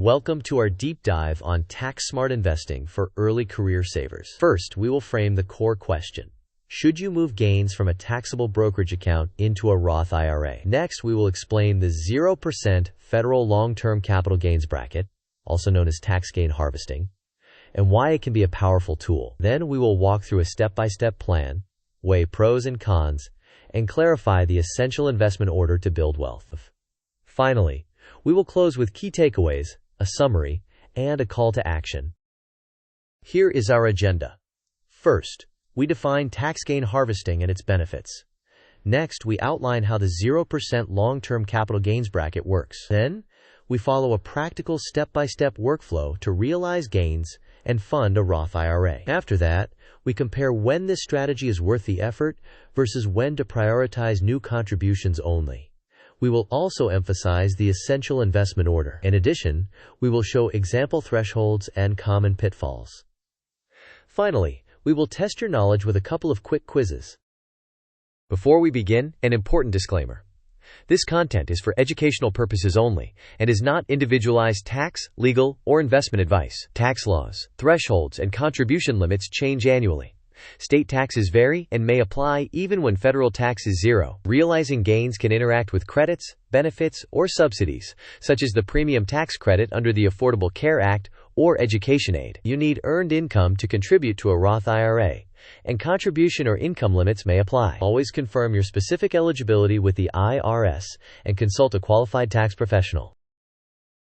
Welcome to our deep dive on tax-smart investing for early career savers. First, we will frame the core question. Should you move gains from a taxable brokerage account into a Roth IRA? Next, we will explain the 0% federal long-term capital gains bracket, also known as tax gain harvesting, and why it can be a powerful tool. Then we will walk through a step-by-step plan, weigh pros and cons, and clarify the essential investment order to build wealth. Finally, we will close with key takeaways, a summary, and a call to action. Here is our agenda. First, we define tax gain harvesting and its benefits. Next, we outline how the 0% long-term capital gains bracket works. Then, we follow a practical step-by-step workflow to realize gains and fund a Roth IRA. After that, we compare when this strategy is worth the effort versus when to prioritize new contributions only. We will also emphasize the essential investment order. In addition, we will show example thresholds and common pitfalls. Finally, we will test your knowledge with a couple of quick quizzes. Before we begin, an important disclaimer. This content is for educational purposes only and is not individualized tax, legal, or investment advice. Tax laws, thresholds, and contribution limits change annually. State taxes vary and may apply even when federal tax is zero. Realizing gains can interact with credits, benefits, or subsidies, such as the premium tax credit under the Affordable Care Act or education aid. You need earned income to contribute to a Roth IRA, and contribution or income limits may apply. Always confirm your specific eligibility with the IRS and consult a qualified tax professional.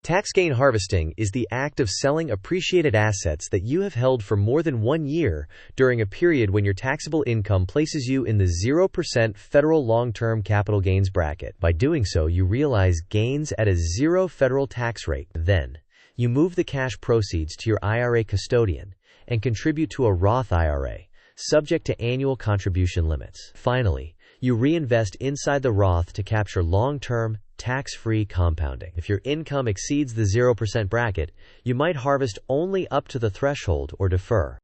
Tax gain harvesting is the act of selling appreciated assets that you have held for more than 1 year during a period when your taxable income places you in the 0% federal long-term capital gains bracket. By doing so, you realize gains at a 0 federal tax rate. Then, you move the cash proceeds to your IRA custodian and contribute to a Roth IRA, subject to annual contribution limits. Finally, you reinvest inside the Roth to capture long-term, tax-free compounding. If your income exceeds the 0% bracket, you might harvest only up to the threshold or defer.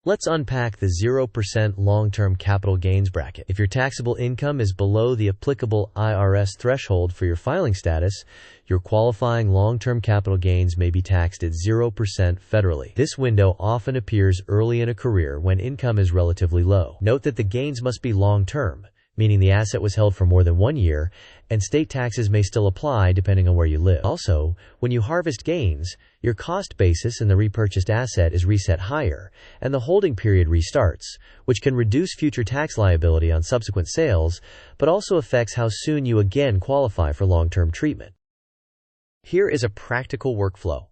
Let's unpack the 0% long-term capital gains bracket. If your taxable income is below the applicable IRS threshold for your filing status, your qualifying long-term capital gains may be taxed at 0% federally. This window often appears early in a career when income is relatively low. Note that the gains must be long-term, meaning the asset was held for more than 1 year, and state taxes may still apply depending on where you live. Also, when you harvest gains, your cost basis in the repurchased asset is reset higher, and the holding period restarts, which can reduce future tax liability on subsequent sales, but also affects how soon you again qualify for long-term treatment. Here is a practical workflow.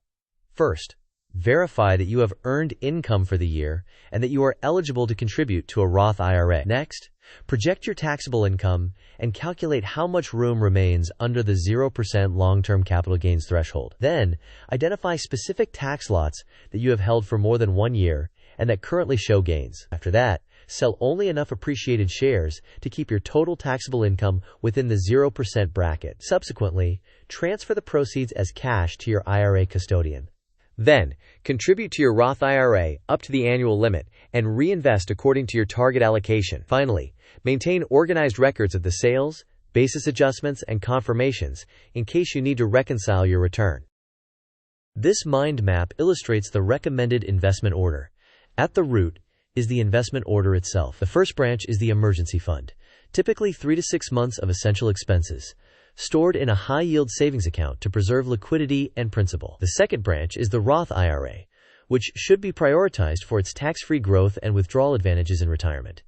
First, verify that you have earned income for the year and that you are eligible to contribute to a Roth IRA. Next, project your taxable income and calculate how much room remains under the 0% long-term capital gains threshold. Then, identify specific tax lots that you have held for more than 1 year and that currently show gains. After that, sell only enough appreciated shares to keep your total taxable income within the 0% bracket. Subsequently, transfer the proceeds as cash to your IRA custodian. Then, contribute to your Roth IRA up to the annual limit and reinvest according to your target allocation. Finally, maintain organized records of the sales, basis adjustments, and confirmations in case you need to reconcile your return. This mind map illustrates the recommended investment order. At the root is the investment order itself. The first branch is the emergency fund, typically 3 to 6 months of essential expenses, stored in a high-yield savings account to preserve liquidity and principal. The second branch is the Roth IRA, which should be prioritized for its tax-free growth and withdrawal advantages in retirement.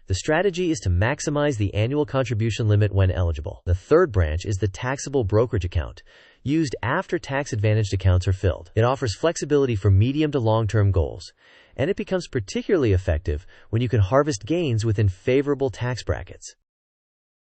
The strategy is to maximize the annual contribution limit when eligible. The third branch is the taxable brokerage account, used after tax-advantaged accounts are filled. It offers flexibility for medium to long-term goals, and it becomes particularly effective when you can harvest gains within favorable tax brackets.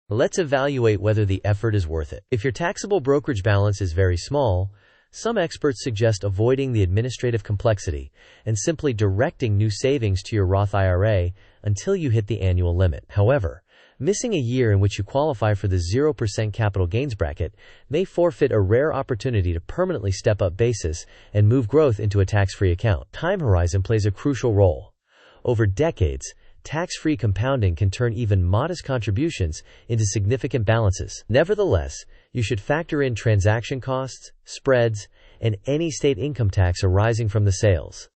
Let's evaluate whether the effort is worth it. If your taxable brokerage balance is very small, some experts suggest avoiding the administrative complexity and simply directing new savings to your Roth IRA until you hit the annual limit. However, missing a year in which you qualify for the 0% capital gains bracket may forfeit a rare opportunity to permanently step up basis and move growth into a tax-free account. Time horizon plays a crucial role. Over decades, tax-free compounding can turn even modest contributions into significant balances. Nevertheless, you should factor in transaction costs, spreads, and any state income tax arising from the sales.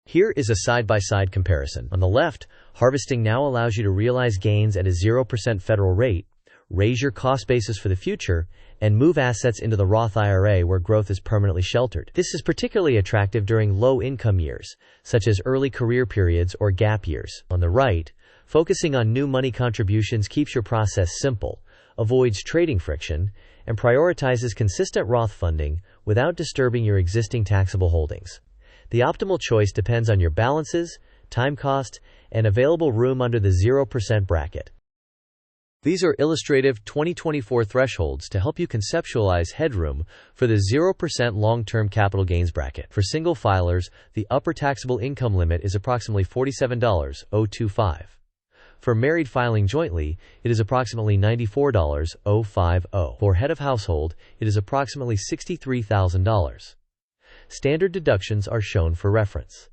Here is a side-by-side comparison. On the left, harvesting now allows you to realize gains at a 0% federal rate, raise your cost basis for the future, and move assets into the Roth IRA where growth is permanently sheltered. This is particularly attractive during low-income years, such as early career periods or gap years. On the right, focusing on new money contributions keeps your process simple, avoids trading friction, and prioritizes consistent Roth funding without disturbing your existing taxable holdings. The optimal choice depends on your balances, time cost, and available room under the 0% bracket. These are illustrative 2024 thresholds to help you conceptualize headroom for the 0% long-term capital gains bracket. For single filers, the upper taxable income limit is approximately $47,025. For married filing jointly, it is approximately $94,050. For head of household, it is approximately $63,000. Standard deductions are shown for reference.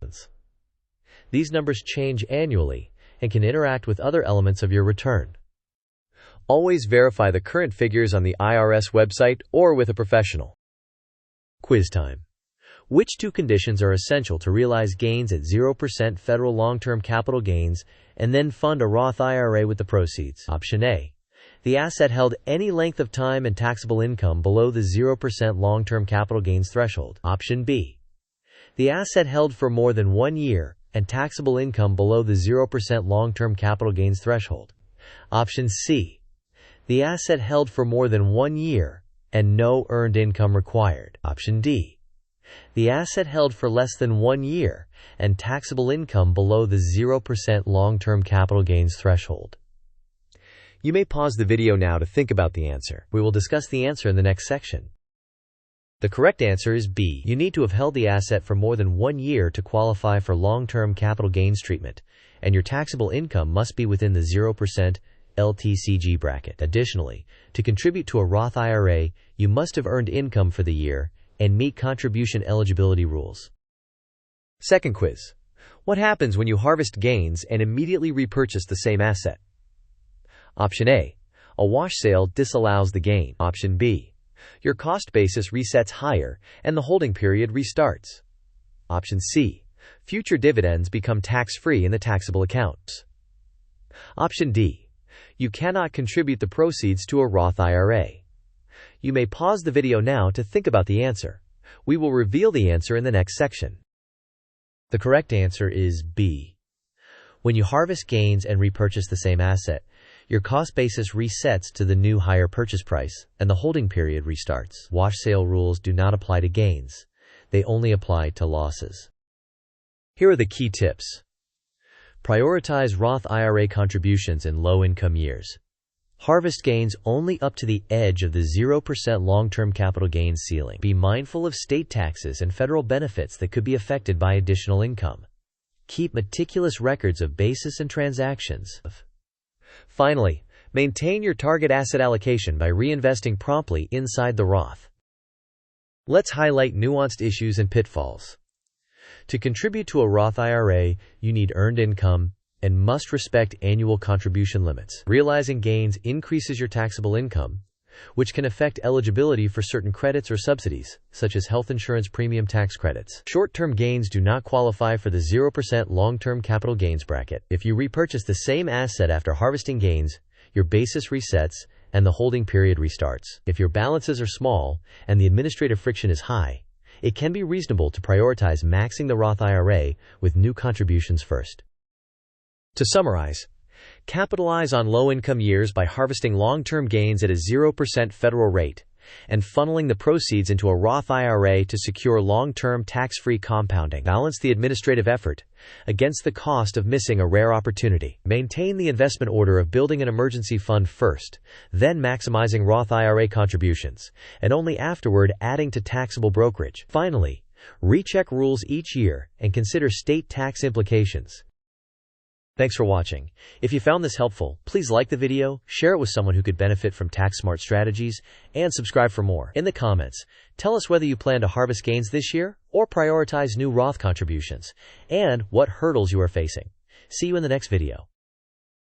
These numbers change annually and can interact with other elements of your return. Always verify the current figures on the IRS website or with a professional. Quiz time. Which two conditions are essential to realize gains at 0% federal long-term capital gains and then fund a Roth IRA with the proceeds? Option A. The asset held any length of time and taxable income below the 0% long-term capital gains threshold. Option B. The asset held for more than 1 year and taxable income below the 0% long-term capital gains threshold. Option C. The asset held for more than 1 year and no earned income required. Option D. The asset held for less than 1 year and taxable income below the 0% long-term capital gains threshold. You may pause the video now to think about the answer. We will discuss the answer in the next section. The correct answer is B. You need to have held the asset for more than 1 year to qualify for long-term capital gains treatment, and your taxable income must be within the 0% LTCG bracket. Additionally, to contribute to a Roth IRA, you must have earned income for the year and meet contribution eligibility rules. Second quiz. What happens when you harvest gains and immediately repurchase the same asset? Option A. A wash sale disallows the gain. Option B. Your cost basis resets higher and the holding period restarts. Option C. Future dividends become tax-free in the taxable accounts. Option D. You cannot contribute the proceeds to a Roth IRA. You may pause the video now to think about the answer. We will reveal the answer in the next section. The correct answer is B. When you harvest gains and repurchase the same asset, your cost basis resets to the new higher purchase price, and the holding period restarts. Wash sale rules do not apply to gains. They only apply to losses. Here are the key tips. Prioritize Roth IRA contributions in low-income years. Harvest gains only up to the edge of the 0% long-term capital gains ceiling. Be mindful of state taxes and federal benefits that could be affected by additional income. Keep meticulous records of basis and transactions. Finally, maintain your target asset allocation by reinvesting promptly inside the Roth. Let's highlight nuanced issues and pitfalls. To contribute to a Roth IRA, you need earned income and must respect annual contribution limits. Realizing gains increases your taxable income, which can affect eligibility for certain credits or subsidies, such as health insurance premium tax credits. Short-term gains do not qualify for the 0% long-term capital gains bracket. If you repurchase the same asset after harvesting gains, your basis resets and the holding period restarts. If your balances are small and the administrative friction is high, it can be reasonable to prioritize maxing the Roth IRA with new contributions first. To summarize, capitalize on low-income years by harvesting long-term gains at a 0% federal rate and funneling the proceeds into a Roth IRA to secure long-term tax-free compounding. Balance the administrative effort against the cost of missing a rare opportunity. Maintain the investment order of building an emergency fund first, then maximizing Roth IRA contributions, and only afterward adding to taxable brokerage. Finally, recheck rules each year and consider state tax implications. Thanks for watching. If you found this helpful, please like the video, share it with someone who could benefit from tax-smart strategies, and subscribe for more. In the comments, tell us whether you plan to harvest gains this year or prioritize new Roth contributions, and what hurdles you are facing. See you in the next video.